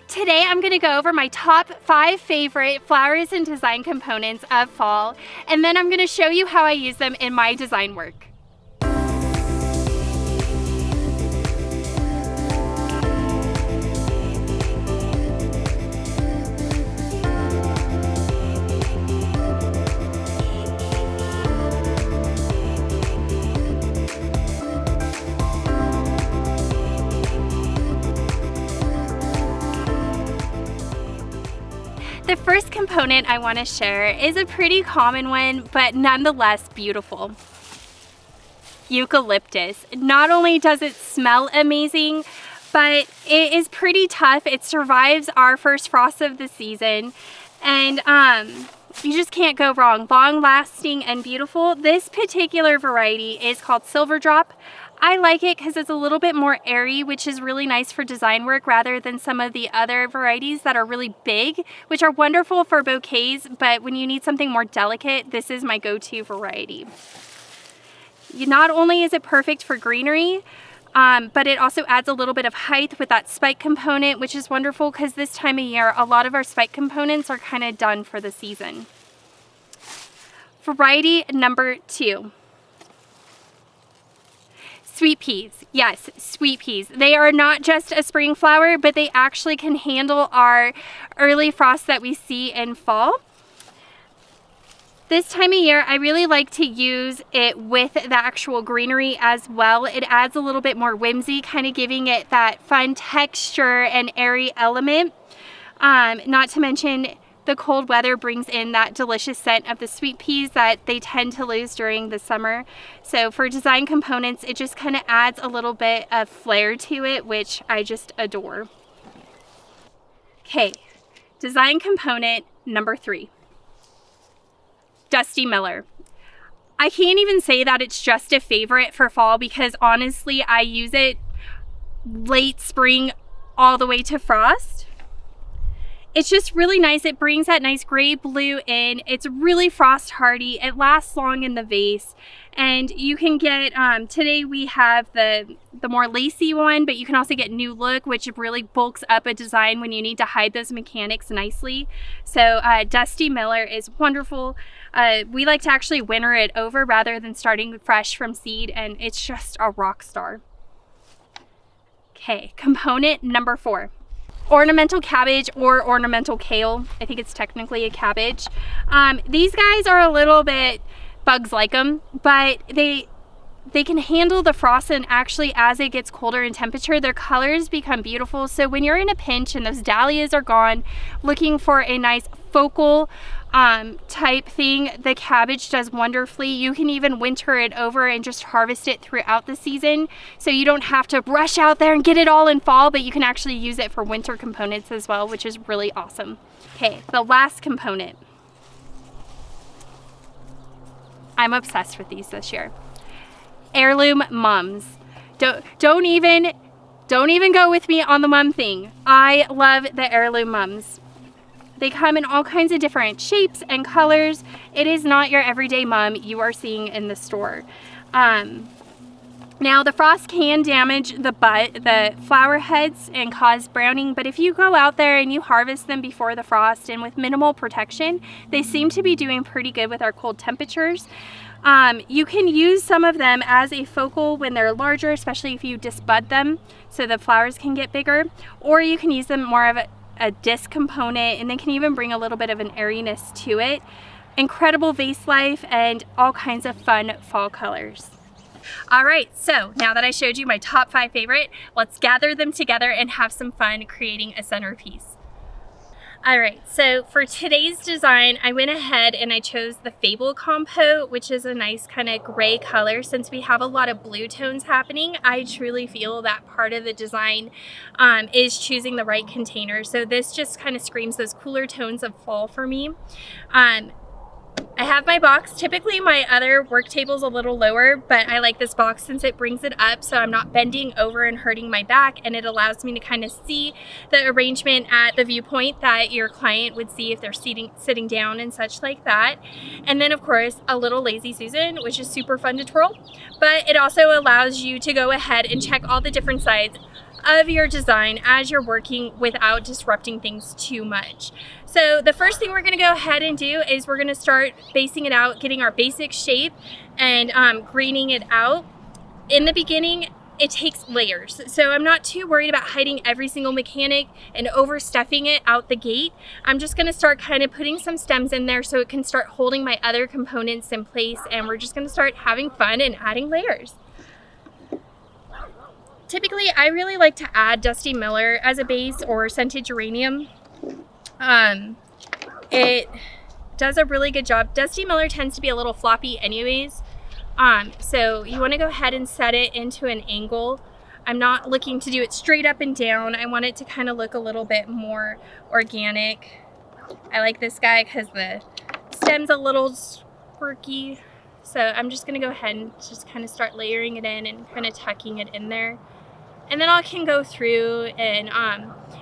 Today I'm going to go over my top 5 favorite flowers and design components of fall, and then I'm going to show you how I use them in my design work. The first component I want to share is a pretty common one, but nonetheless beautiful. Eucalyptus. Not only does it smell amazing, but it is pretty tough. It survives our first frost of the season, and you just can't go wrong. Long lasting and beautiful. This particular variety is called Silver Drop. I like it because it's a little bit more airy, which is really nice for design work rather than some of the other varieties that are really big, which are wonderful for bouquets, but when you need something more delicate, this is my go-to variety. Not only is it perfect for greenery, but it also adds a little bit of height with that spike component, which is wonderful because this time of year, a lot of our spike components are kind of done for the season. Variety number 2. Sweet peas. Yes, sweet peas. They are not just a spring flower, but they actually can handle our early frosts that we see in fall. This time of year, I really like to use it with the actual greenery as well. It adds a little bit more whimsy, kind of giving it that fun texture and airy element. Not to mention, the cold weather brings in that delicious scent of the sweet peas that they tend to lose during the summer. So for design components, it just kind of adds a little bit of flair to it, which I just adore. Okay, design component number 3. Dusty Miller. I can't even say that it's just a favorite for fall because honestly, I use it late spring all the way to frost. It's just really nice. It brings that nice gray blue in. It's really frost hardy. It lasts long in the vase. And you can get, today we have the more lacy one, but you can also get New Look, which really bulks up a design when you need to hide those mechanics nicely. So Dusty Miller is wonderful. We like to actually winter it over rather than starting fresh from seed, and it's just a rock star. Okay, component number 4. Ornamental cabbage or ornamental kale. I think it's technically a cabbage. These guys are a little bit, bugs like them, but they can handle the frost, and actually as it gets colder in temperature, their colors become beautiful. So when you're in a pinch and those dahlias are gone, looking for a nice focal type thing, the cabbage does wonderfully. You can even winter it over and just harvest it throughout the season, so you don't have to rush out there and get it all in fall, but you can actually use it for winter components as well, which is really awesome. Okay, the last component. I'm obsessed with these this year. Heirloom Mums. Don't even go with me on the mum thing. I love the Heirloom Mums. They come in all kinds of different shapes and colors. It is not your everyday mum you are seeing in the store. Now the frost can damage the flower heads and cause browning, but if you go out there and you harvest them before the frost and with minimal protection, they seem to be doing pretty good with our cold temperatures. You can use some of them as a focal when they're larger, especially if you disbud them so the flowers can get bigger, or you can use them more of a disc component, and they can even bring a little bit of an airiness to it. Incredible vase life and all kinds of fun fall colors. All right, so now that I showed you my top 5 favorite, let's gather them together and have some fun creating a centerpiece. All right, so for today's design, I went ahead and I chose the Fable Compote, which is a nice kind of gray color. Since we have a lot of blue tones happening, I truly feel that part of the design is choosing the right container. So this just kind of screams those cooler tones of fall for me. I have my box. Typically my other work table's a little lower, but I like this box since it brings it up so I'm not bending over and hurting my back, and it allows me to kind of see the arrangement at the viewpoint that your client would see if they're sitting down and such like that. And then of course a little Lazy Susan, which is super fun to twirl, but it also allows you to go ahead and check all the different sides of your design as you're working without disrupting things too much. So the first thing we're going to go ahead and do is we're going to start basing it out, getting our basic shape and greening it out. In the beginning, it takes layers. So I'm not too worried about hiding every single mechanic and overstuffing it out the gate. I'm just going to start kind of putting some stems in there so it can start holding my other components in place, and we're just going to start having fun and adding layers. Typically, I really like to add Dusty Miller as a base or scented geranium. It does a really good job. Dusty Miller tends to be a little floppy anyways. So you want to go ahead and set it into an angle. I'm not looking to do it straight up and down. I want it to kind of look a little bit more organic. I like this guy because the stem's a little squirky. So I'm just going to go ahead and just kind of start layering it in and kind of tucking it in there. And then I can go through and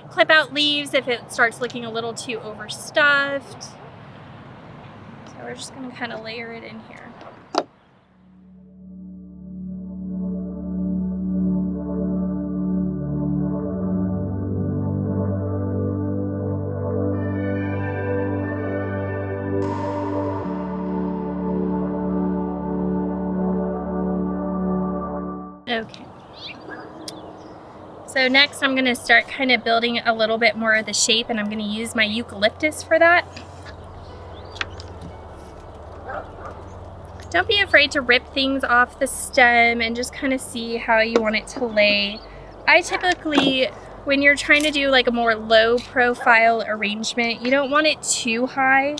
clip out leaves if it starts looking a little too overstuffed. So we're just going to kind of layer it in here. Okay. So next I'm going to start kind of building a little bit more of the shape, and I'm going to use my eucalyptus for that. Don't be afraid to rip things off the stem and just kind of see how you want it to lay. I typically, when you're trying to do like a more low profile arrangement, you don't want it too high,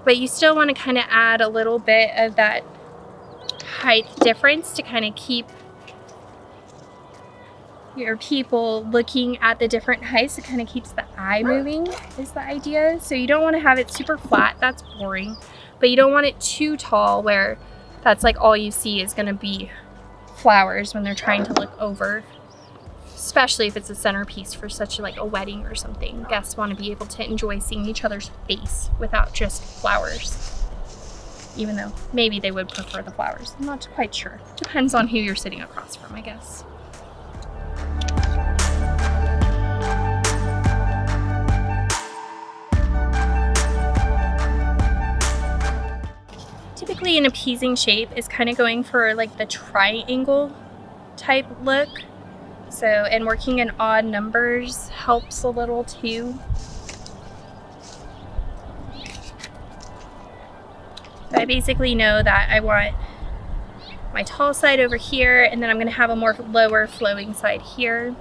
but you still want to kind of add a little bit of that height difference to kind of keep your people looking at the different heights. It kind of keeps the eye moving is the idea. So you don't want to have it super flat, that's boring, but you don't want it too tall where that's like all you see is going to be flowers when they're trying to look over, especially if it's a centerpiece for such like a wedding or something. Guests want to be able to enjoy seeing each other's face without just flowers, even though maybe they would prefer the flowers. I'm not quite sure. Depends on who you're sitting across from, I guess. Typically an appeasing shape is kind of going for like the triangle type look. So, and working in odd numbers helps a little too. So I basically know that I want my tall side over here, and then I'm going to have a more lower flowing side here.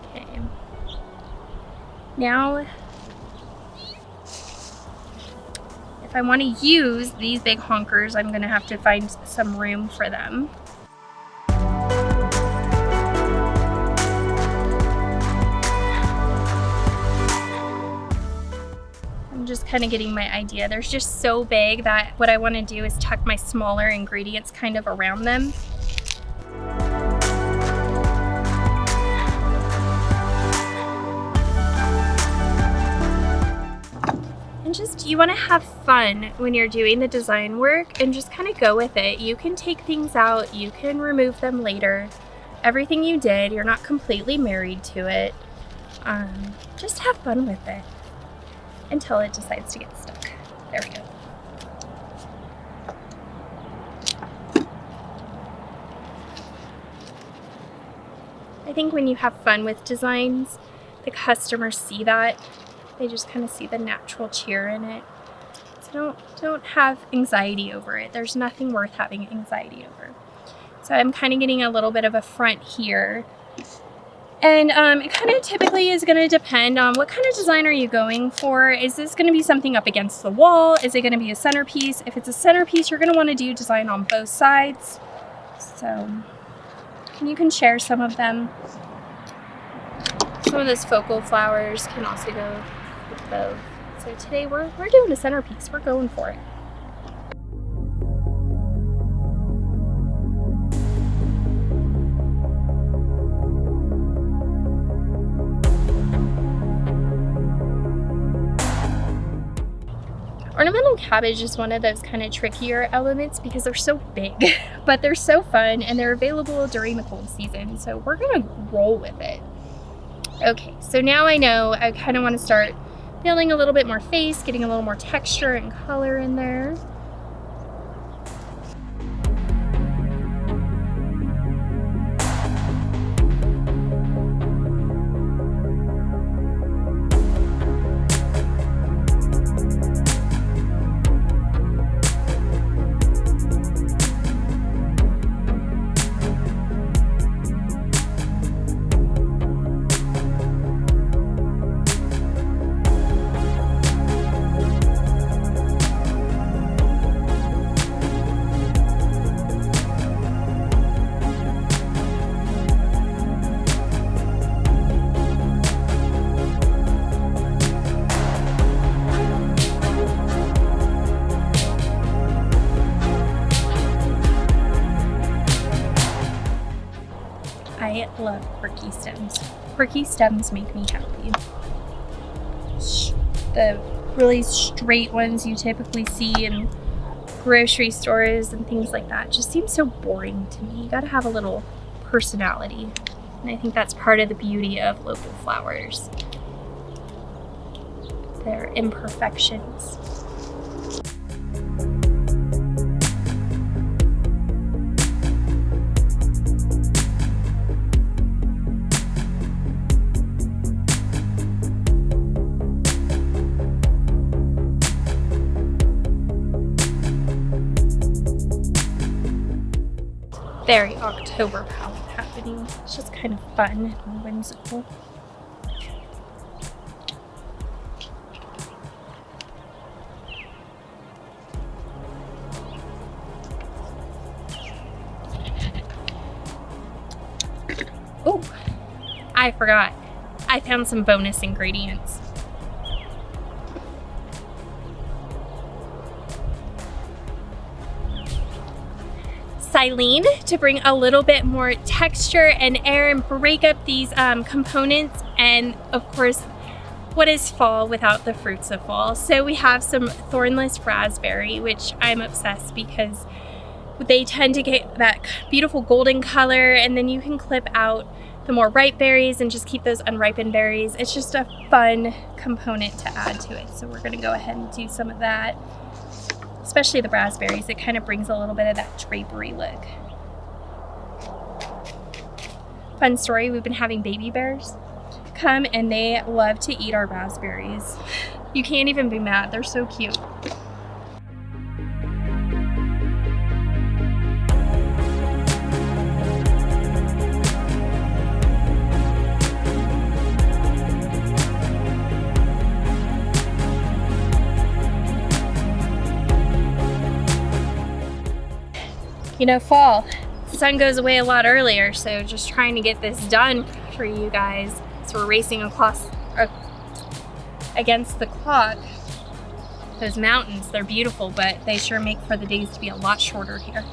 Okay. Now, if I want to use these big honkers, I'm going to have to find some room for them. I'm just kind of getting my idea. They're just so big that what I want to do is tuck my smaller ingredients kind of around them. And just, you want to have fun when you're doing the design work and just kind of go with it. You can take things out, you can remove them later. Everything you did, you're not completely married to it. Just have fun with it until it decides to get stuck. There we go. I think when you have fun with designs, the customers see that. They just kind of see the natural cheer in it. So don't have anxiety over it. There's nothing worth having anxiety over. So I'm kind of getting a little bit of a front here. And it kind of typically is going to depend on what kind of design are you going for. Is this going to be something up against the wall? Is it going to be a centerpiece? If it's a centerpiece, you're going to want to do design on both sides. So you can share some of them. Some of those focal flowers can also go with both. So today we're doing a centerpiece. We're going for it. Ornamental cabbage is one of those kind of trickier elements because they're so big, but they're so fun and they're available during the cold season. So we're gonna roll with it. Okay, so now I know I kind of want to start building a little bit more face, getting a little more texture and color in there. I love quirky stems. Quirky stems make me happy. The really straight ones you typically see in grocery stores and things like that just seem so boring to me. You gotta have a little personality. And I think that's part of the beauty of local flowers. Their imperfections. Very October palette happening. It's just kind of fun and whimsical. Oh, I forgot. I found some bonus ingredients. Silene to bring a little bit more texture and air and break up these components. And of course, what is fall without the fruits of fall? So we have some thornless raspberry, which I'm obsessed because they tend to get that beautiful golden color, and then you can clip out the more ripe berries and just keep those unripened berries. It's just a fun component to add to it. So we're gonna go ahead and do some of that. Especially the raspberries, it kind of brings a little bit of that drapery look. Fun story, we've been having baby bears come and they love to eat our raspberries. You can't even be mad, they're so cute. You know, fall, the sun goes away a lot earlier, so just trying to get this done for you guys. So we're racing against the clock. Those mountains, they're beautiful, but they sure make for the days to be a lot shorter here.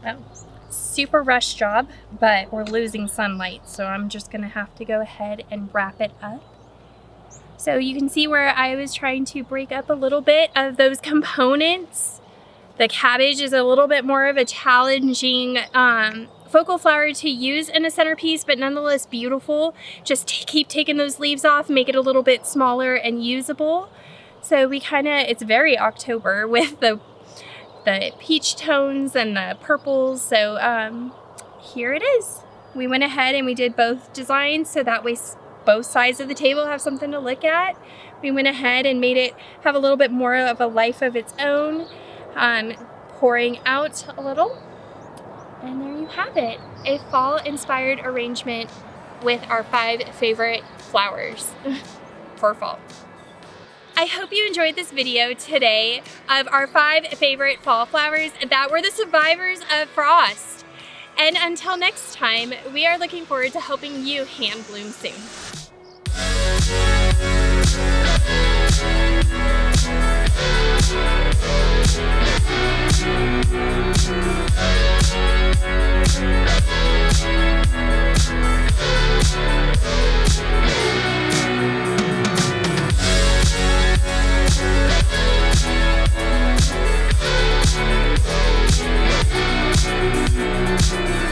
Well, super rush job, but we're losing sunlight, so I'm just gonna have to go ahead and wrap it up. So you can see where I was trying to break up a little bit of those components. The cabbage is a little bit more of a challenging focal flower to use in a centerpiece, but nonetheless beautiful. Just keep taking those leaves off, make it a little bit smaller and usable. So we it's very October with the peach tones and the purples. So here it is. We went ahead and we did both designs so that way both sides of the table have something to look at. We went ahead and made it have a little bit more of a life of its own, pouring out a little. And there you have it, a fall inspired arrangement with our 5 favorite flowers for fall. I hope you enjoyed this video today of our 5 favorite fall flowers that were the survivors of frost. And until next time, we are looking forward to helping you hand bloom soon.